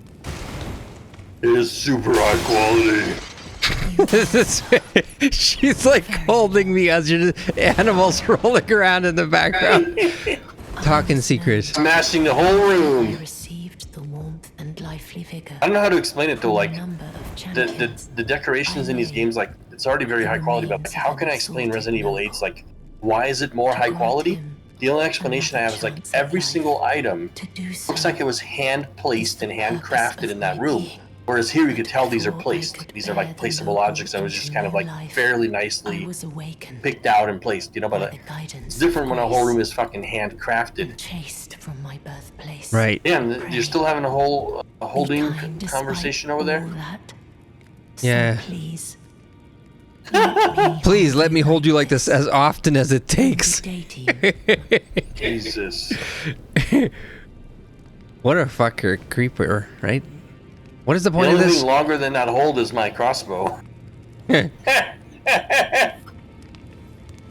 It is super high quality. This is, she's like holding me as your animals rolling around in the background, talking secrets. Smashing the whole room. Received the warmth and lively vigor. I don't know how to explain it though. Like Number of the champions. decorations in these games, like it's already very high quality. But like, how can I explain Resident Evil 8's like why is it more high quality? The only explanation I have is like every single item looks like it was hand placed and handcrafted in that room. Whereas here you could tell these are placed. These are like placeable objects that was just kind of like fairly nicely picked out and placed, you know, but it's different when a whole room is fucking handcrafted. Chased from my birthplace. Right. Yeah, and you're still having a whole holding conversation over there? Yeah. Please. Please let me hold you like this as often as it takes. Jesus. What a fucker creeper, right? What is the The point of only this? thing longer than that hold is my crossbow.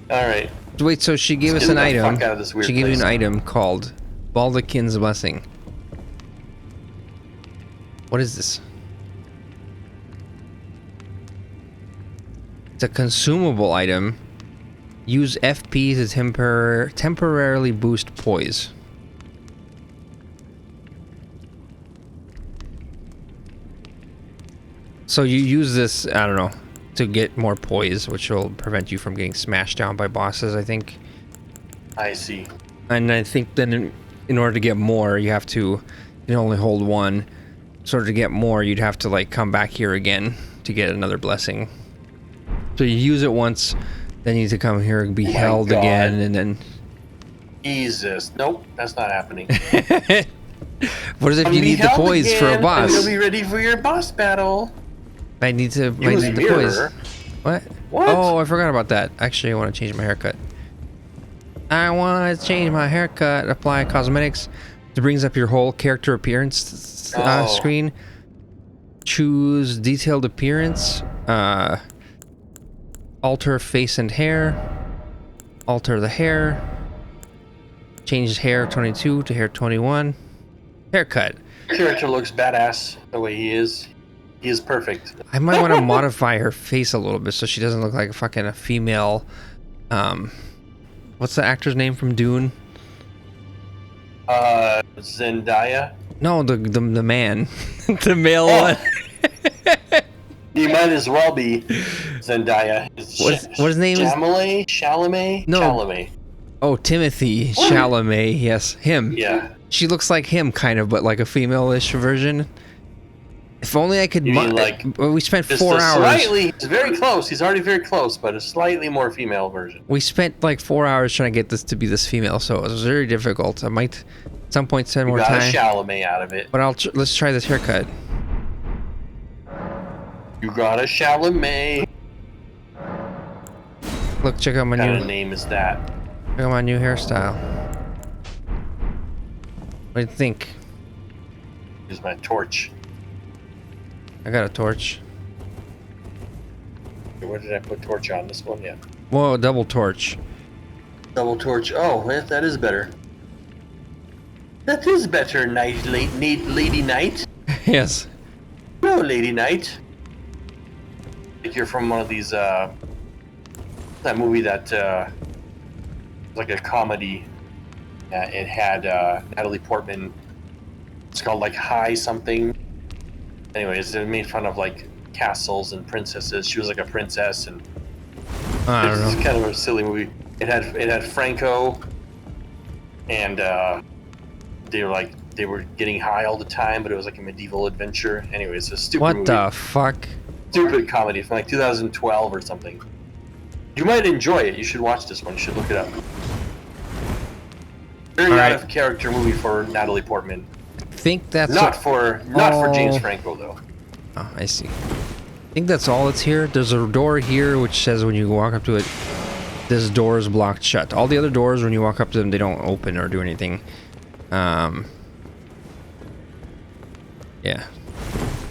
Alright. Wait, so she gave us get an the item. fuck out of this weird She gave you an place. item called Baldekin's Blessing. What is this? It's a consumable item. Use FP to temporarily boost poise. So you use this, I don't know, to get more poise, which will prevent you from getting smashed down by bosses, I think. I see. And I think then in order to get more, you have to, you can only hold one. So to get more, you'd have to like come back here again to get another blessing. So you use it once, then you need to come here and be Oh my held God. again, and then... Jesus. Nope, that's not happening. What is it if you need the poise for a boss? You'll be ready for your boss battle. I need the Use poise. mirror. What? What? Oh, I forgot about that. Actually, I want to change my haircut. I want to change my haircut. Apply cosmetics. It brings up your whole character appearance Oh. screen. Choose detailed appearance. Alter face and hair. Alter the hair. Change hair 22 to hair 21. Haircut. Your character looks badass the way he is. He is perfect. I might want to modify her face a little bit so she doesn't look like a female. What's the actor's name from Dune? Zendaya. No, the man, the male Oh. one. He might as well be Zendaya. What his name is? Chalamet? No. Chalamet. Oh, Timothy Chalamet. Yes, him. Yeah. She looks like him, kind of, but like a female-ish version. If only I could. You mean like we spent Just 4 a hours. slightly, he's very close. He's already very close, but a slightly more female version. We spent like 4 hours trying to get this to be this female, so it was very difficult. I might, at some point, spend You more got time. a Chalamet out of it. But let's try this haircut. You got a Chalamet. Look, check out my What kind new. of name is that? Check out my new hairstyle. What do you think? Here's my torch. I got a torch. Where did I put torch on? This one? Yeah. Whoa, double torch. Double torch. Oh, that is better. That is better, Lady Knight. Yes. No, Lady Knight. Like you're from one of these, that movie that, like a comedy. It had, Natalie Portman. It's called, like, High Something. Anyways, it made fun of, like, castles and princesses. She was, like, a princess, and I don't it's know. kind of a silly movie. It had Franco, and, they were getting high all the time, but it was, like, a medieval adventure. Anyways, it's a stupid What movie. the fuck? Stupid comedy from, like, 2012 or something. You might enjoy it. You should watch this one. You should look it up. Very Alright. out of character movie for Natalie Portman. I think that's Not for James Oh. Franco though. Oh, I see. I think that's all that's here. There's a door here which says when you walk up to it, this door is blocked shut. All the other doors, when you walk up to them, they don't open or do anything. Yeah.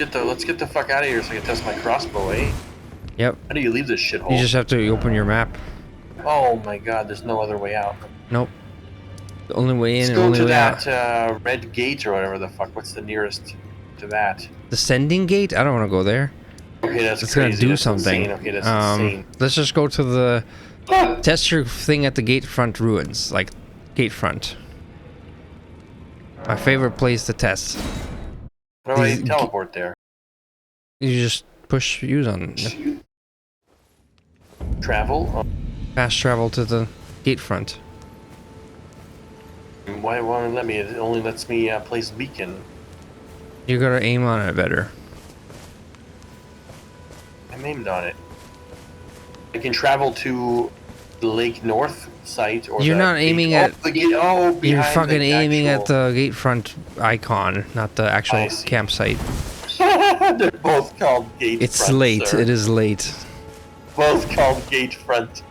Let's get the fuck out of here so I can test my crossbow, eh? Yep. How do you leave this shithole? You just have to open your map. Oh my god, there's no other way out. Nope. The only way in Let's and go only to way out. that red gate or whatever the fuck. What's the nearest to that? The sending gate? I don't want to go there. Okay, that's It's crazy. gonna do That's something. Insane. Okay, that's insane. Let's just go to the test your thing at the gate front ruins, like gate front. My favorite place to test. How do I These teleport there? You just push use on Travel? Oh, fast travel to the gate front. why won't it let me? It only lets me place beacon. You gotta aim on it better. I'm aimed on it. I can travel to the Lake North site or You're the not gate. aiming Oh, at. the gate. Oh, You're behind fucking the aiming at actual- the gate front icon, not the actual I see. campsite. They're both called gate It's front, late. sir. It is late. Both called gate front.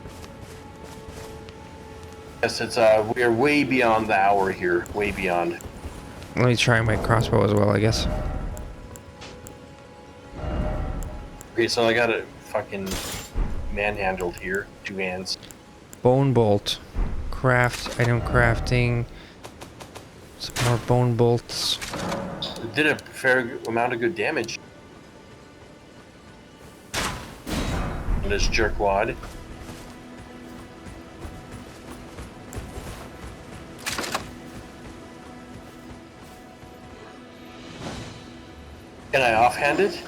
Yes, it's we're way beyond the hour here. Way beyond. Let me try my crossbow as well, I guess. Okay, so I got it fucking manhandled here. 2 hands. Bone bolt. Craft. Item crafting. Some more bone bolts. It did a fair amount of good damage. And this jerkwad. Can I offhand it?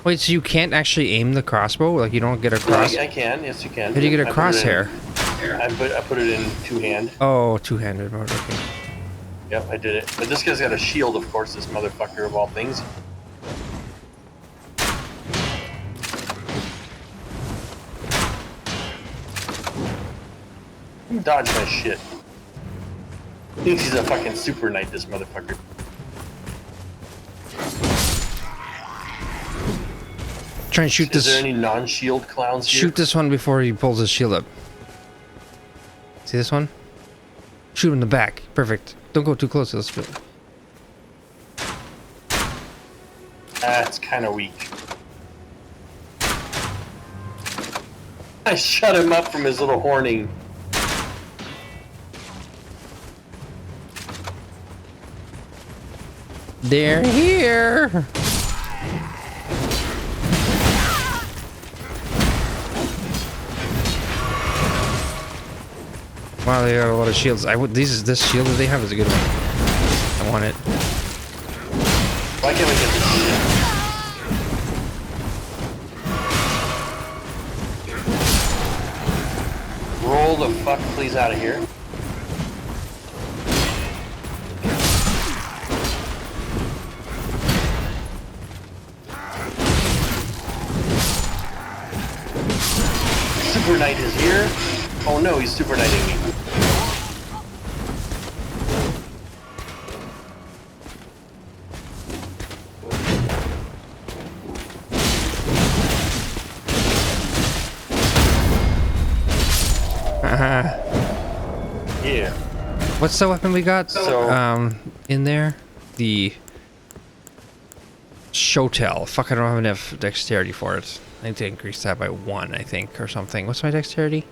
Wait, so you can't actually aim the crossbow? Like you don't get a No, cross? I can. Yes, you can. How do you get a I put it in- crosshair? I put it in 2-hand. Oh, two-handed mode. Okay. Yep, I did it. But this guy's got a shield, of course. This motherfucker of all things. Dodge my shit. Thinks he's a fucking super knight, this motherfucker. Try and shoot Is there this. any non-shield clowns here? Shoot this one before he pulls his shield up. See this one? Shoot him in the back. Perfect. Don't go too close to this. That's kind of weak. I shut him up from his little horning. They're here. Wow, they got a lot of shields. This shield that they have is a good one. I want it. Why can't we get this shit? Roll the fuck please out of here. Super Knight is here. Oh no, he's Super Knighting me. Yeah. What's the weapon we got? So- In there, the Shotel. Fuck, I don't have enough dexterity for it. I need to increase that by 1, I think, or something. What's my dexterity?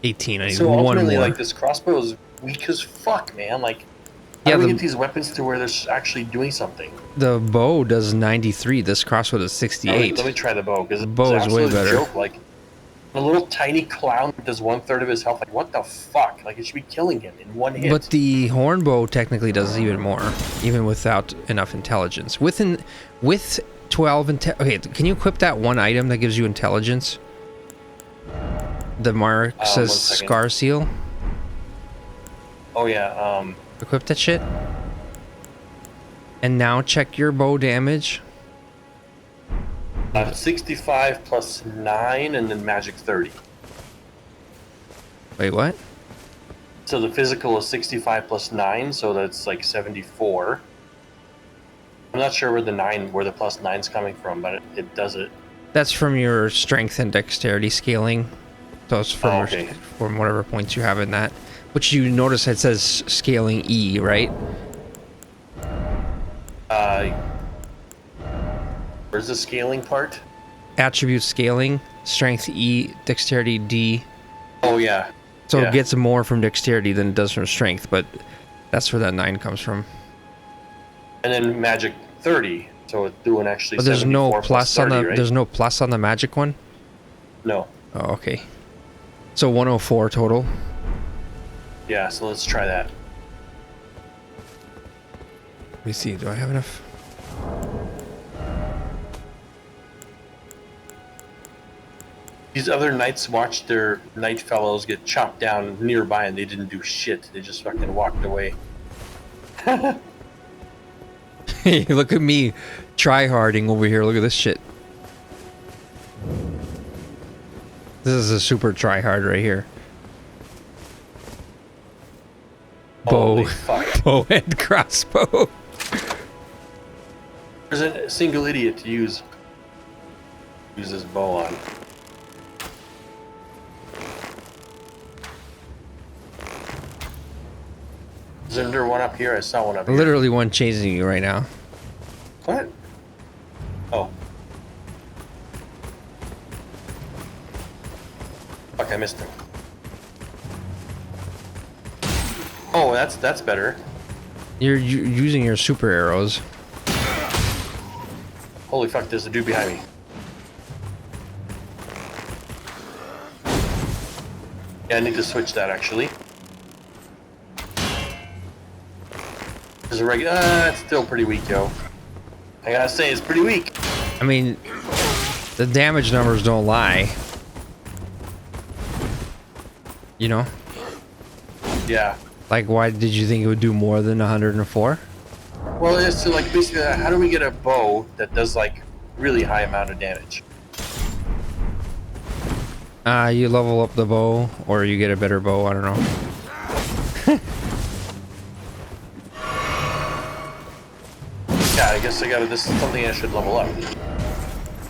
18. I need So 1 ultimately, more. like, this crossbow is weak as fuck, man. Like, Yeah, how do we the- get these weapons to where they're actually doing something? The bow does 93. This crossbow does Let 68. me try the bow, because The it's bow an is way absolute better. joke. Like, a little tiny clown does 1/3 of his health. Like, what the fuck? Like, it should be killing him in one hit. But the horn bow technically does even more, even without enough intelligence. With 12 okay, can you equip that one item that gives you intelligence? The mark says 1 second. Scar Seal. Oh, yeah, Equip that shit. And now check your bow damage. 65 plus 9, and then magic 30. Wait, what? So the physical is 65 plus 9, so that's like 74. I'm not sure where the plus 9's coming from, but it does it. That's from your strength and dexterity scaling. So it's from, Oh, okay. from whatever points you have in that. Which you notice it says scaling E, right? Where's the scaling part? Attribute scaling, strength E, dexterity D. Oh yeah. So Yeah. it gets more from dexterity than it does from strength, but that's where that 9 comes from. And then magic 30. So it's doing actually. But there's no 74 plus 30, on the right? there's no plus on the magic one. No. Oh, okay. So 104 total. Yeah. So let's try that. Let me see. Do I have enough? These other knights watched their knight fellows get chopped down nearby, and they didn't do shit. They just fucking walked away. Hey, look at me, try-harding over here. Look at this shit. This is a super try-hard right here. Holy Bow, fuck. bow and crossbow. There's a single idiot to use his bow on. Isn't there one up here? I saw one up here. Literally one chasing you right now. What? Oh. Fuck, I missed him. Oh, that's better. You're using your super arrows. Holy fuck, there's a dude behind me. Yeah, I need to switch that actually. There's a regular. It's still pretty weak, yo. I gotta say, it's pretty weak. I mean, the damage numbers don't lie. You know? Yeah. Like, why did you think it would do more than 104? Well, it's to like basically, how do we get a bow that does like really high amount of damage? You level up the bow, or you get a better bow, I don't know. Yeah, I guess I gotta. This is something I should level up.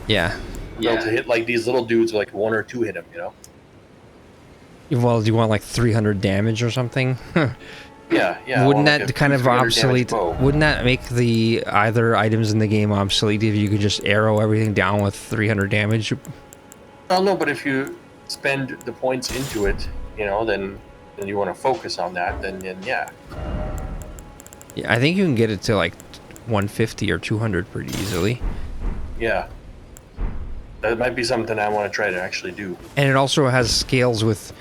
Yeah. Be able to hit like these little dudes, like 1 or 2 hit them, you know? Well, do you want like 300 damage or something? Yeah, yeah. I Wouldn't want, like, that a kind of 300 damage obsolete? bow. Wouldn't that make the either items in the game obsolete if you could just arrow everything down with 300 damage? Well, no, but if you spend the points into it, you know, then you want to focus on that, then yeah. Yeah, I think you can get it to like 150 or 200 pretty easily. Yeah. That might be something I want to try to actually do. And it also has scales with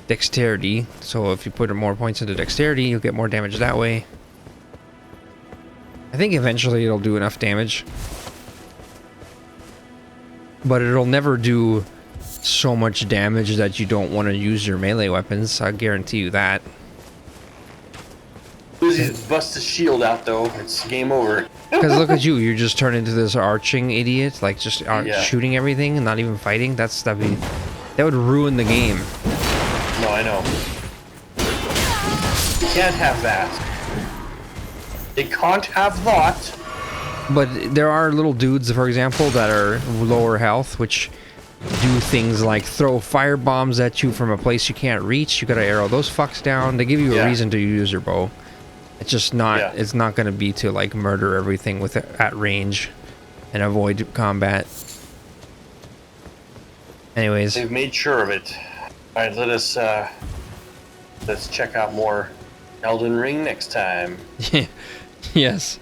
dexterity, so if you put more points into dexterity, you'll get more damage that way. I think eventually it'll do enough damage. But it'll never do so much damage that you don't want to use your melee weapons, I guarantee you that. Uzi bust his shield out though, it's game over. Because look at you, you just turn into this arching idiot, like just Yeah. shooting everything and not even fighting. That would ruin the game. No, I know. You can't have that. They can't have that. But there are little dudes, for example, that are lower health, which do things like throw fire bombs at you from a place you can't reach. You gotta arrow those fucks down. They give you a Yeah. reason to use your bow. It's just not. Yeah. It's not gonna be to like murder everything with it at range and avoid combat. Anyways, They've made sure of it. Alright, let's check out more Elden Ring next time. yes.